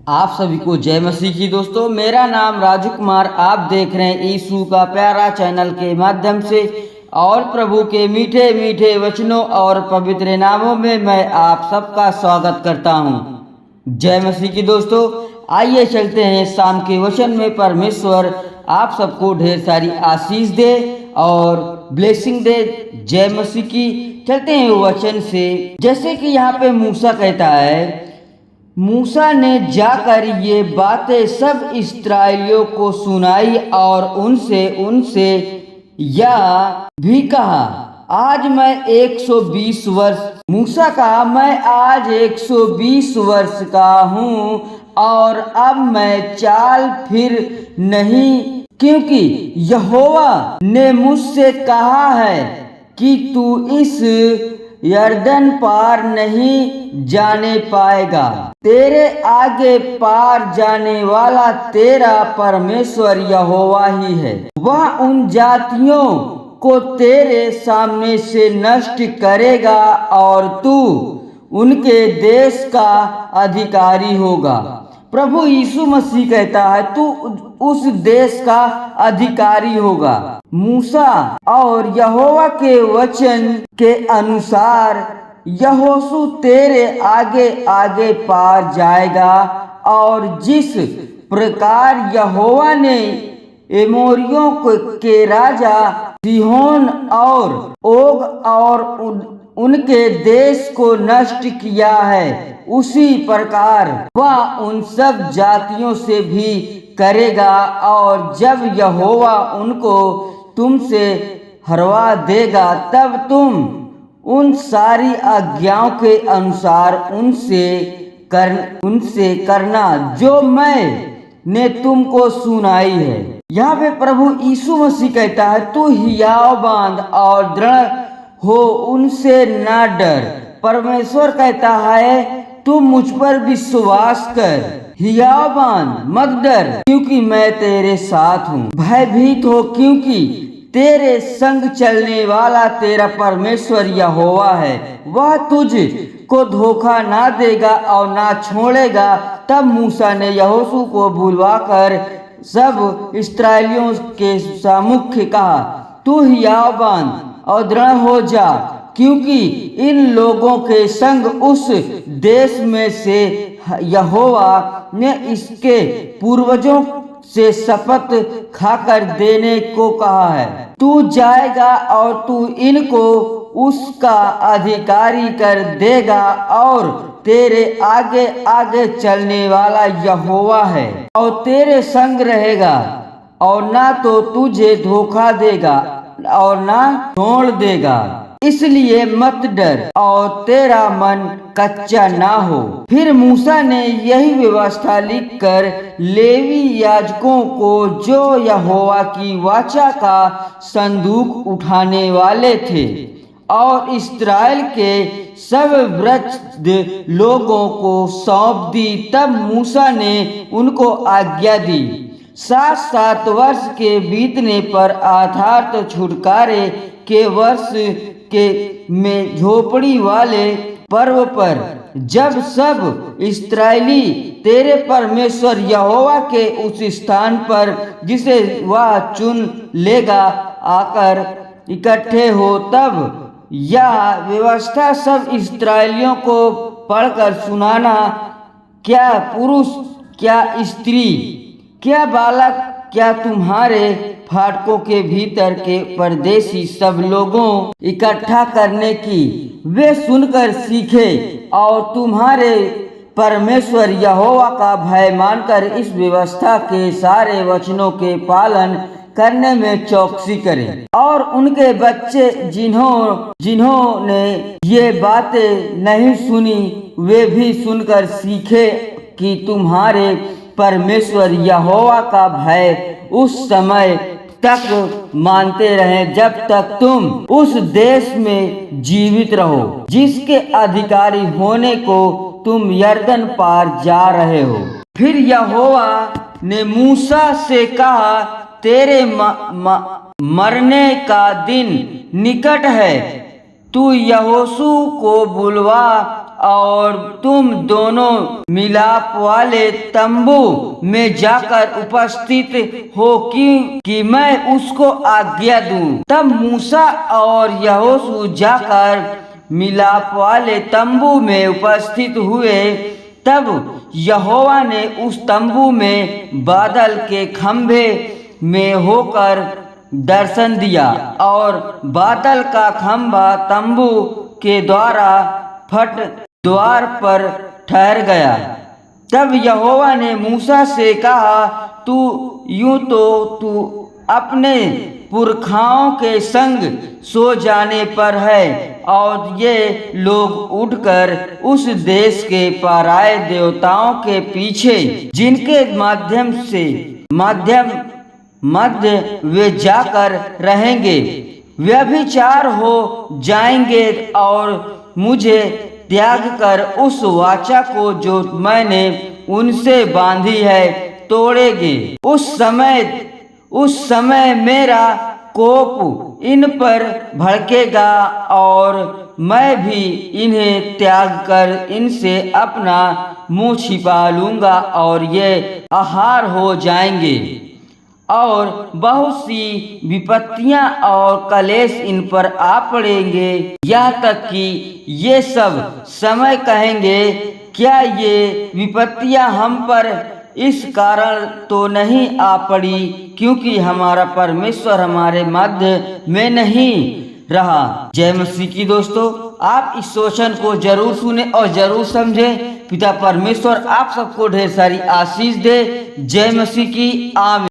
आप सभी को जय मसीह की। दोस्तों, मेरा नाम राजू कुमार, आप देख रहे हैं यीशु का प्यारा चैनल के माध्यम से, और प्रभु के मीठे मीठे वचनों और पवित्र नामों में मैं आप सबका स्वागत करता हूं। जय मसीह की। दोस्तों, आइए चलते हैं शाम के वचन में। परमेश्वर आप सबको ढेर सारी आशीष दे और ब्लेसिंग दे। जय मसीह की। चलते हैं वचन से। जैसे कि यहाँ पे मूसा कहता है, मूसा ने जाकर ये बातें सब इस्राएलियों को सुनाई और उनसे यह भी कहा, आज मैं 120 वर्ष मूसा कहा, मैं आज 120 वर्ष का हूँ और अब मैं चाल फिर नहीं, क्योंकि यहोवा ने मुझसे कहा है कि तू इस यरदन पार नहीं जाने पाएगा। तेरे आगे पार जाने वाला तेरा परमेश्वर यहोवा ही है। वह उन जातियों को तेरे सामने से नष्ट करेगा और तू उनके देश का अधिकारी होगा। प्रभु यीशु मसीह कहता है, तू उस देश का अधिकारी होगा। मूसा और यहोवा के वचन के अनुसार यहोशू तेरे आगे आगे पार जाएगा, और जिस प्रकार यहोवा ने एमोरियों के राजा सीहोन और ओग और उनके देश को नष्ट किया है, उसी प्रकार वह उन सब जातियों से भी करेगा। और जब यहोवा उनको तुमसे हरवा देगा, तब तुम उन सारी आज्ञाओं के अनुसार उनसे करना जो मैंने तुमको सुनाई है। यहाँ पे प्रभु यीशु मसीह कहता है, तू हियाव बांध और दृढ़ हो, उनसे ना डर। परमेश्वर कहता है, तू मुझ पर विश्वास कर, हियाव बांध, मत डर, क्योंकि मैं तेरे साथ हूँ। भयभीत हो, क्योंकि तेरे संग चलने वाला तेरा परमेश्वर यहोवा है। वह तुझ को धोखा ना देगा और ना छोड़ेगा। तब मूसा ने यहोशू को बुलवाकर सब इस्राएलियों के सम्मुख कहा, तू हियाव बांध और दृढ़ हो जा, क्योंकि इन लोगों के संग उस देश में से यहोवा ने इसके पूर्वजों से शपथ खाकर देने को कहा है। तू जाएगा और तू इनको उसका अधिकारी कर देगा, और तेरे आगे आगे चलने वाला यहोवा है और तेरे संग रहेगा, और ना तो तुझे धोखा देगा और ना छोड़ देगा। इसलिए मत डर और तेरा मन कच्चा ना हो। फिर मूसा ने यही व्यवस्था लिखकर लेवी याजकों को, जो यहोवा की वाचा का संदूक उठाने वाले थे, और इस्राएल के सब वृद्ध लोगों को सौंप दी। तब मूसा ने उनको आज्ञा दी, 7 वर्ष के बीतने पर अर्थात छुटकारे के वर्ष के में झोपड़ी वाले पर्व पर, जब सब इस्राएली तेरे परमेश्वर यहोवा के उस स्थान पर जिसे वह चुन लेगा आकर इकट्ठे हो, तब यह व्यवस्था सब इस्राएलियों को पढ़कर सुनाना। क्या पुरुष, क्या स्त्री, क्या बालक, क्या तुम्हारे फाटकों के भीतर के परदेशी सब लोगों इकट्ठा करने की वे सुनकर सीखे, और तुम्हारे परमेश्वर यहोवा का भय मानकर इस व्यवस्था के सारे वचनों के पालन करने में चौकसी करें। और उनके बच्चे जिन्होंने ये बातें नहीं सुनी, वे भी सुनकर सीखे कि तुम्हारे परमेश्वर यहोवा का भय उस समय तक मानते रहें जब तक तुम उस देश में जीवित रहो, जिसके अधिकारी होने को तुम यरदन पार जा रहे हो। फिर यहोवा ने मूसा से कहा, तेरे मरने का दिन निकट है। तू यहोशू को बुलवा और तुम दोनों मिलाप वाले तंबू में जाकर उपस्थित हो कि मैं उसको आज्ञा दूं। तब मूसा और यहोशू जाकर मिलाप वाले तंबू में उपस्थित हुए। तब यहोवा ने उस तंबू में बादल के खंभे में होकर दर्शन दिया और बादल का खंभा तंबू के द्वार पर ठहर गया। तब यहोवा ने मूसा से कहा, तू अपने पुरखाओं के संग सो जाने पर है और ये लोग उठकर उस देश के पराए देवताओं के पीछे, जिनके मध्य वे जाकर रहेंगे, व्यभिचार हो जाएंगे और मुझे त्याग कर उस वाचा को जो मैंने उनसे बांधी है तोड़ेंगे। उस समय मेरा कोप इन पर भड़केगा और मैं भी इन्हें त्याग कर इनसे अपना मुंह छिपा लूंगा और ये आहार हो जाएंगे और बहुत सी विपत्तियां और कलेश इन पर आ पड़ेंगे, यहाँ तक कि ये सब समय कहेंगे, क्या ये विपत्तियां हम पर इस कारण तो नहीं आ पड़ी क्योंकि हमारा परमेश्वर हमारे मध्य में नहीं रहा। जय मसीह की दोस्तों, आप इस सोचन को जरूर सुने और जरूर समझें। पिता परमेश्वर आप सबको ढेर सारी आशीष दे। जय मसीह की आमीन।